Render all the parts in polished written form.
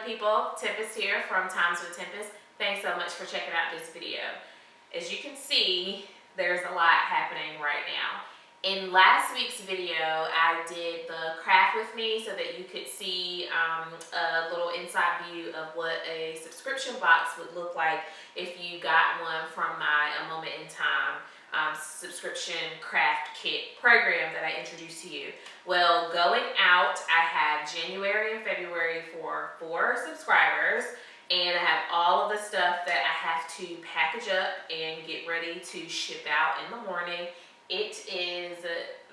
people, Tempest here from Times with Tempest. Thanks so much for checking out this video. As you can see, there's a lot happening right now. In last week's video, I did the craft with me so that you could see a little inside view of what a subscription box would look like if you got one from my A Moment in Time subscription craft kit program that I introduced to you. Well, going out, I have January and February for 4 subscribers, and I have all of the stuff that I have to package up and get ready to ship out in the morning. It is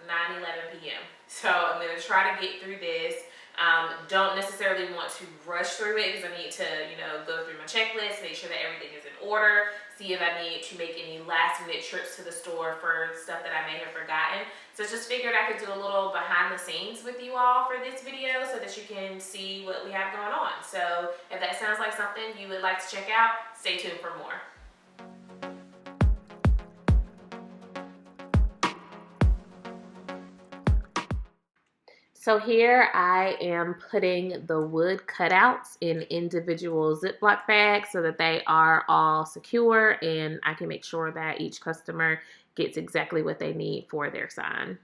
9:11 p.m. So I'm going to try to get through this. Don't necessarily want to rush through it because I need to, go through my checklist, make sure that everything is in order, see if I need to make any last minute trips to the store for stuff that I may have forgotten. So just figured I could do a little behind the scenes with you all for this video so that you can see what we have going on. So if that sounds like something you would like to check out, stay tuned for more. So here I am putting the wood cutouts in individual Ziploc bags so that they are all secure and I can make sure that each customer gets exactly what they need for their sign.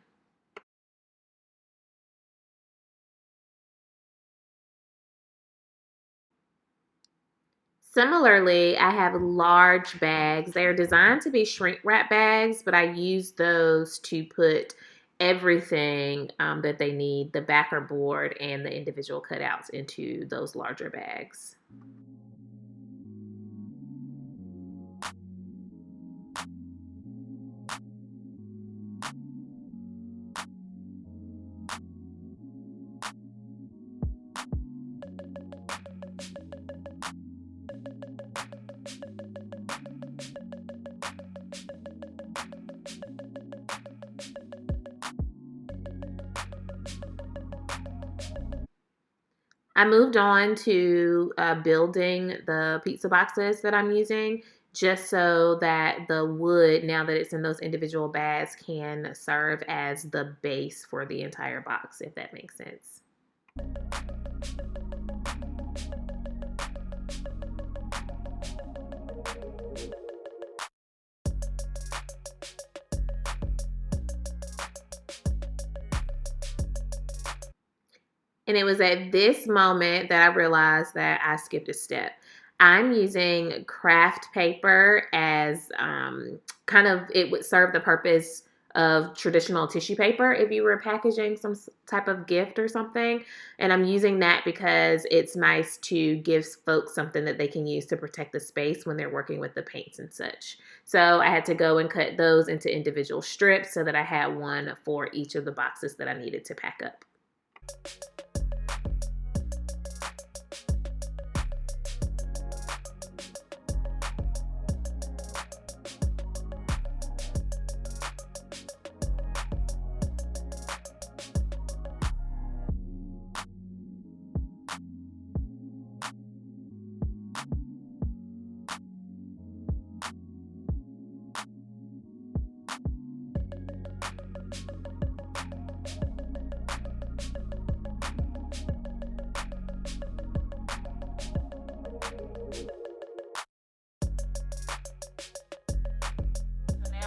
Similarly, I have large bags. They're designed to be shrink wrap bags, but I use those to put everything that they need, the backer board and the individual cutouts, into those larger bags. I moved on to building the pizza boxes that I'm using just so that the wood, now that it's in those individual bags, can serve as the base for the entire box, if that makes sense. And it was at this moment that I realized that I skipped a step. I'm using craft paper as it would serve the purpose of traditional tissue paper if you were packaging some type of gift or something. And I'm using that because it's nice to give folks something that they can use to protect the space when they're working with the paints and such. So I had to go and cut those into individual strips so that I had one for each of the boxes that I needed to pack up.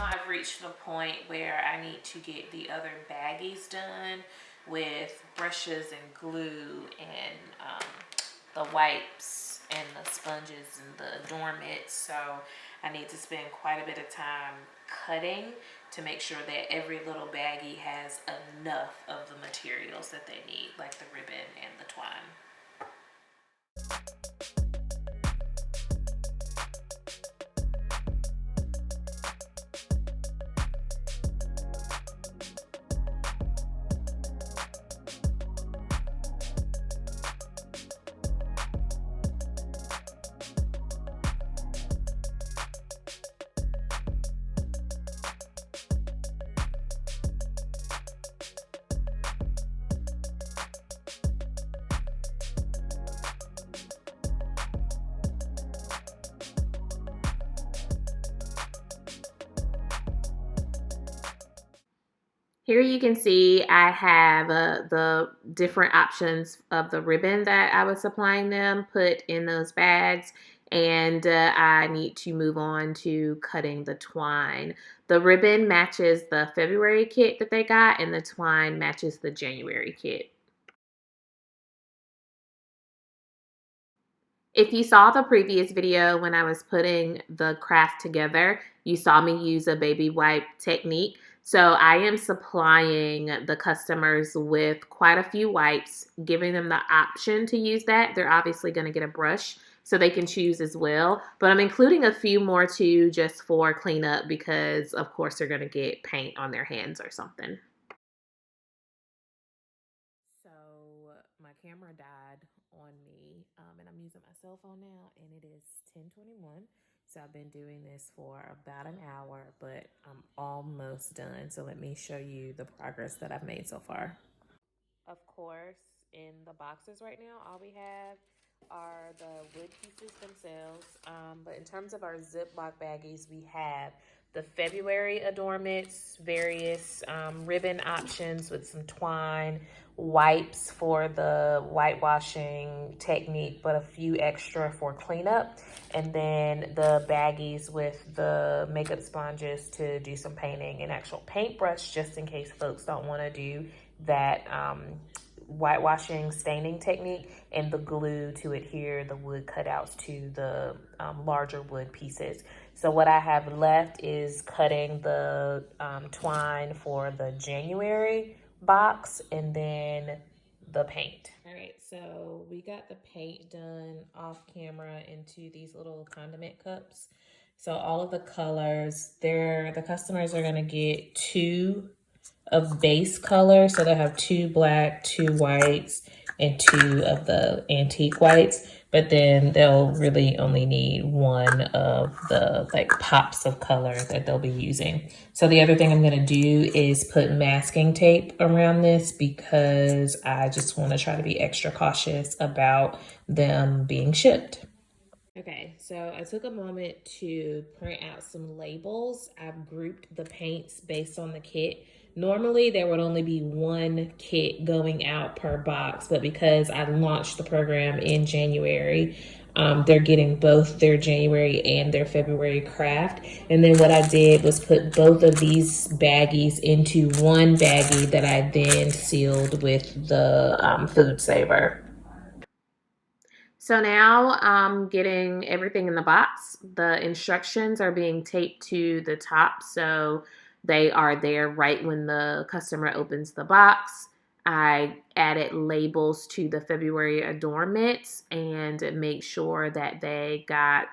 I've reached the point where I need to get the other baggies done with brushes and glue and the wipes and the sponges and the door mitts. So I need to spend quite a bit of time cutting to make sure that every little baggie has enough of the materials that they need, like the ribbon and the twine. Here you can see I have the different options of the ribbon that I was supplying them put in those bags, and I need to move on to cutting the twine. The ribbon matches the February kit that they got, and the twine matches the January kit. If you saw the previous video when I was putting the craft together, you saw me use a baby wipe technique. So I am supplying the customers with quite a few wipes, giving them the option to use that. They're obviously going to get a brush, so they can choose as well. But I'm including a few more too, just for cleanup, because of course they're going to get paint on their hands or something. So my camera died on me, and I'm using my cell phone now, and it is 10:21. So I've been doing this for about an hour, but I'm almost done. So let me show you the progress that I've made so far. Of course, in the boxes right now, all we have are the wood pieces themselves. But in terms of our Ziploc baggies, we have the February adornments, various ribbon options with some twine, wipes for the whitewashing technique, but a few extra for cleanup, and then the baggies with the makeup sponges to do some painting, and actual paintbrush just in case folks don't want to do that whitewashing staining technique, and the glue to adhere the wood cutouts to the larger wood pieces. So what I have left is cutting the twine for the January box, and then the paint. All right, so we got the paint done off camera into these little condiment cups. So all of the colors, the customers are gonna get 2 of base color. So they'll have 2 black, 2 whites, and 2 of the antique whites. But then they'll really only need 1 of the like pops of color that they'll be using. So the other thing I'm gonna do is put masking tape around this, because I just wanna try to be extra cautious about them being shipped. Okay, so I took a moment to print out some labels. I've grouped the paints based on the kit. Normally, there would only be 1 kit going out per box, but because I launched the program in January, they're getting both their January and their February craft. And then what I did was put both of these baggies into 1 baggie that I then sealed with the food saver. So now I'm getting everything in the box. The instructions are being taped to the top, so they are there right when the customer opens the box. I added labels to the February adornments and make sure that they got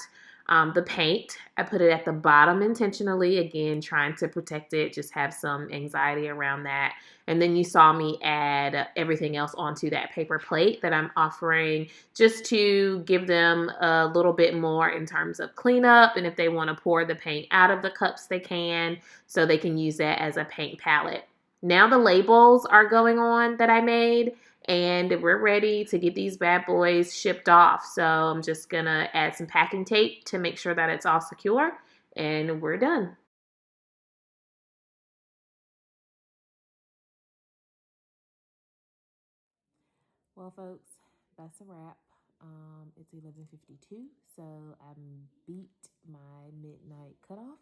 the paint. I put it at the bottom intentionally, again, trying to protect it, just have some anxiety around that. And then you saw me add everything else onto that paper plate that I'm offering, just to give them a little bit more in terms of cleanup. And if they want to pour the paint out of the cups, they can, so they can use that as a paint palette. Now the labels are going on that I made, and we're ready to get these bad boys shipped off. So I'm just gonna add some packing tape to make sure that it's all secure, and we're done. Well, folks, that's a wrap. It's 11:52, so I beat my midnight cutoff.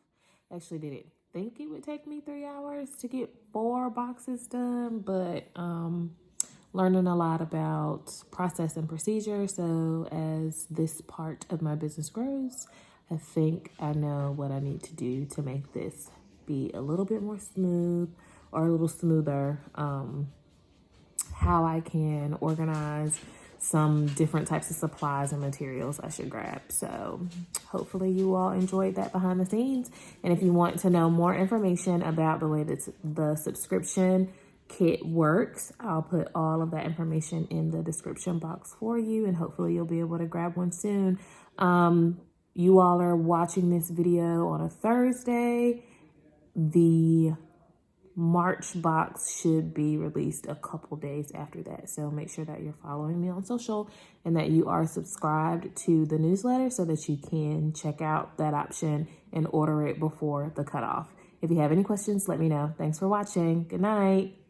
Actually, didn't think it would take me 3 hours to get 4 boxes done, but learning a lot about process and procedure. So as this part of my business grows, I think I know what I need to do to make this be a little bit more smooth, or a little smoother. How I can organize some different types of supplies and materials I should grab. So hopefully you all enjoyed that behind the scenes. And if you want to know more information about the way that the subscription kit works, I'll put all of that information in the description box for you, and hopefully you'll be able to grab one soon. You all are watching this video on a Thursday. The March box should be released a couple days after that. So make sure that you're following me on social and that you are subscribed to the newsletter so that you can check out that option and order it before the cutoff. If you have any questions, let me know. Thanks for watching. Good night.